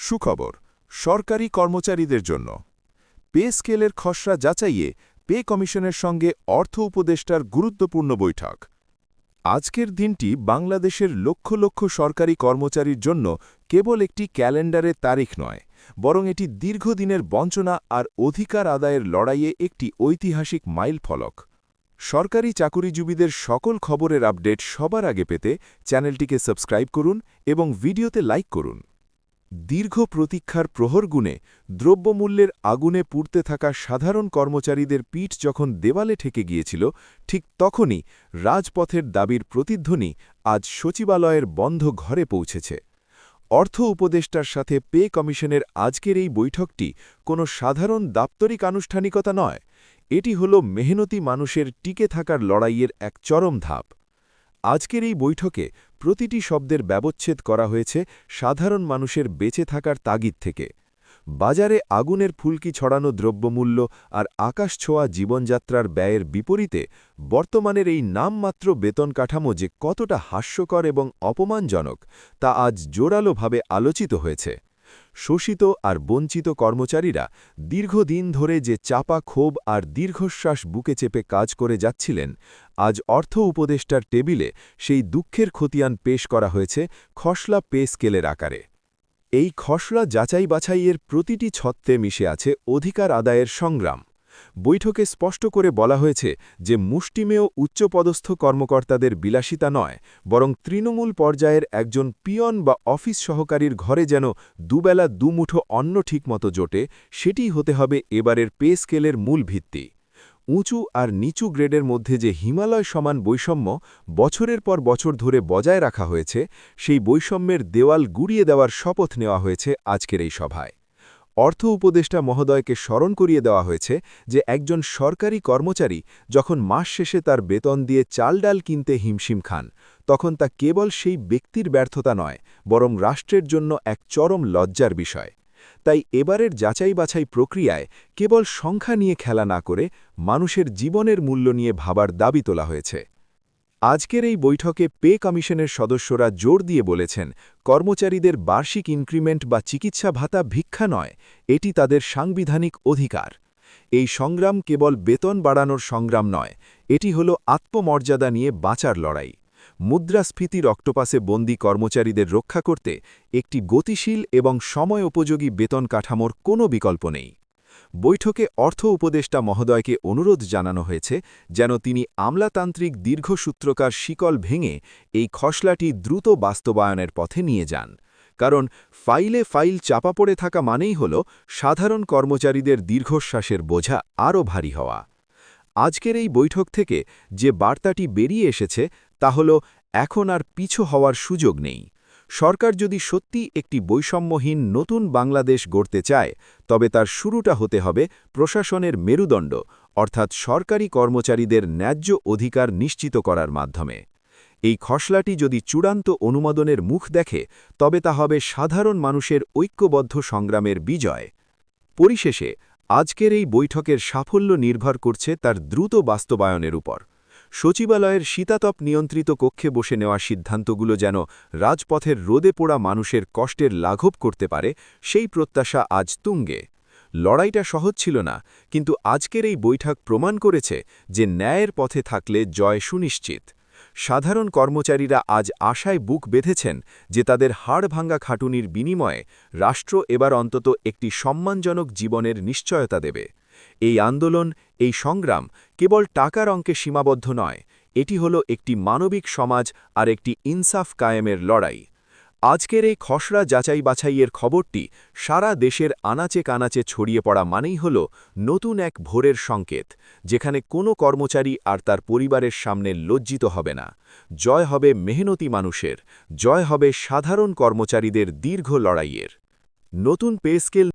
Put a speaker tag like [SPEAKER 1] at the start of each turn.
[SPEAKER 1] সুখবর সরকারি কর্মচারীদের জন্য পে স্কেলের খসড়া যাচাইয়ে পে কমিশনের সঙ্গে অর্থ উপদেষ্টার গুরুত্বপূর্ণ বৈঠক আজকের দিনটি বাংলাদেশের লক্ষ লক্ষ সরকারি কর্মচারীর জন্য কেবল একটি ক্যালেন্ডারের তারিখ নয় বরং এটি দীর্ঘদিনের বঞ্চনা আর অধিকার আদায়ের লড়াইয়ে একটি ঐতিহাসিক মাইলফলক সরকারি চাকুরিজীবীদের সকল খবরের আপডেট সবার আগে পেতে চ্যানেলটিকে সাবস্ক্রাইব করুন এবং ভিডিওতে লাইক করুন দীর্ঘ প্রতীক্ষার প্রহর গুণে দ্রব্যমূল্যের আগুনে পুড়তে থাকা সাধারণ কর্মচারীদের পিঠ যখন দেওয়ালে ঠেকে গিয়েছিল ঠিক তখনই রাজপথের দাবির প্রতিধ্বনি আজ সচিবালয়ের বন্ধ ঘরে পৌঁছেছে অর্থ উপদেষ্টার সাথে পে কমিশনের আজকের এই বৈঠকটি কোনো সাধারণ দাপ্তরিক আনুষ্ঠানিকতা নয় এটি হল মেহনতি মানুষের টিকে থাকার লড়াইয়ের এক চরম ধাপ আজকের এই বৈঠকে প্রতিটি শব্দের ব্যবচ্ছেদ করা হয়েছে সাধারণ মানুষের বেঁচে থাকার তাগিদ থেকে বাজারে আগুনের ফুলকি ছড়ানো দ্রব্যমূল্য আর আকাশছোঁয়া জীবনযাত্রার ব্যয়ের বিপরীতে বর্তমানের এই নামমাত্র বেতন কাঠামো যে কতটা হাস্যকর এবং অপমানজনক তা আজ জোরালোভাবে আলোচিত হয়েছে শোষিত আর বঞ্চিত কর্মচারীরা দীর্ঘদিন ধরে যে চাপা ক্ষোভ আর দীর্ঘশ্বাস বুকে চেপে কাজ করে যাচ্ছিলেন আজ অর্থ উপদেষ্টার টেবিলে সেই দুঃখের খতিয়ান পেশ করা হয়েছে খসড়া পে স্কেলের আকারে এই খসড়া যাচাই বাছাইয়ের প্রতিটি ছত্রে মিশে আছে অধিকার আদায়ের সংগ্রাম বৈঠকে স্পষ্ট করে বলা হয়েছে যে মুষ্টিমেয় উচ্চপদস্থ কর্মকর্তাদের বিলাসিতা নয় বরং তৃণমূল পর্যায়ের একজন পিয়ন বা অফিস সহকারীর ঘরে যেন দুবেলা দুমুঠো অন্ন ঠিকমতো জোটে সেটিই হতে হবে এবারের পে স্কেলের মূল ভিত্তি উঁচু আর নিচু গ্রেডের মধ্যে যে হিমালয় সমান বৈষম্য বছরের পর বছর ধরে বজায় রাখা হয়েছে সেই বৈষম্যের দেওয়াল গুড়িয়ে দেওয়ার শপথ নেওয়া হয়েছে আজকের এই সভায় অর্থ উপদেষ্টা মহোদয়কে স্মরণ করিয়ে দেওয়া হয়েছে যে একজন সরকারি কর্মচারী যখন মাস শেষে তার বেতন দিয়ে চাল ডাল কিনতে হিমশিম খান তখন তা কেবল সেই ব্যক্তির ব্যর্থতা নয় বরং রাষ্ট্রের জন্য এক চরম লজ্জার বিষয় তাই এবারের যাচাই বাছাই প্রক্রিয়ায় কেবল সংখ্যা নিয়ে খেলা না করে মানুষের জীবনের মূল্য নিয়ে ভাবার দাবি তোলা হয়েছে আজকের এই বৈঠকে পে কমিশনের সদস্যরা জোর দিয়ে বলেছেন কর্মচারীদের বার্ষিক ইনক্রিমেন্ট বা চিকিৎসা ভাতা ভিক্ষা নয় এটি তাদের সাংবিধানিক অধিকার এই সংগ্রাম কেবল বেতন বাড়ানোর সংগ্রাম নয় এটি হল আত্মমর্যাদা নিয়ে বাঁচার লড়াই মুদ্রাস্ফীতির অক্টোপাসে বন্দী কর্মচারীদের রক্ষা করতে একটি গতিশীল এবং সময় উপযোগী বেতন কাঠামোর কোনো বিকল্প নেই বৈঠকে অর্থ উপদেষ্টা মহোদয়কে অনুরোধ জানানো হয়েছে যেন তিনি আমলাতান্ত্রিক দীর্ঘসূত্রকার শিকল ভেঙে এই খসড়াটি দ্রুত বাস্তবায়নের পথে নিয়ে যান কারণ ফাইলে ফাইল চাপা পড়ে থাকা মানেই হল সাধারণ কর্মচারীদের দীর্ঘশ্বাসের বোঝা আরও ভারী হওয়া আজকের এই বৈঠক থেকে যে বার্তাটি বেরিয়ে এসেছে তা হল এখন আর পিছু হওয়ার সুযোগ নেই সরকার যদি সত্যি একটি বৈষম্যহীন নতুন বাংলাদেশ গড়তে চায় তবে তার শুরুটা হতে হবে প্রশাসনের মেরুদণ্ড অর্থাৎ সরকারি কর্মচারীদের ন্যায্য অধিকার নিশ্চিত করার মাধ্যমে এই খসড়াটি যদি চূড়ান্ত অনুমোদনের মুখ দেখে তবে তা হবে সাধারণ মানুষের ঐক্যবদ্ধ সংগ্রামের বিজয় পরিশেষে আজকের এই বৈঠকের সাফল্য নির্ভর করছে তার দ্রুত বাস্তবায়নের উপর সচিবালয়ের শীতাতপ নিয়ন্ত্রিত কক্ষে বসে নেওয়া সিদ্ধান্তগুলো যেন রাজপথের রোদে পোড়া মানুষের কষ্টের লাঘব করতে পারে সেই প্রত্যাশা আজ তুঙ্গে লড়াইটা সহজ ছিল না কিন্তু আজকের এই বৈঠক প্রমাণ করেছে যে ন্যায়ের পথে থাকলে জয় সুনিশ্চিত সাধারণ কর্মচারীরা আজ আশায় বুক বেঁধেছেন যে তাদের হাড়ভাঙ্গা খাটুনির বিনিময়ে রাষ্ট্র এবার অন্তত একটি সম্মানজনক জীবনের নিশ্চয়তা দেবে এই আন্দোলন এই সংগ্রাম কেবল টাকার অঙ্কে সীমাবদ্ধ নয় এটি হল একটি মানবিক সমাজ আর একটি ইনসাফ কায়েমের লড়াই আজকের এই খসড়া যাচাই বাছাইয়ের খবরটি সারা দেশের আনাচে কানাচে ছড়িয়ে পড়া মানেই হল নতুন এক ভোরের সংকেত যেখানে কোনো কর্মচারী আর তার পরিবারের সামনে লজ্জিত হবে না জয় হবে মেহনতি মানুষের জয় হবে সাধারণ কর্মচারীদের দীর্ঘ লড়াইয়ের নতুন পে স্কেল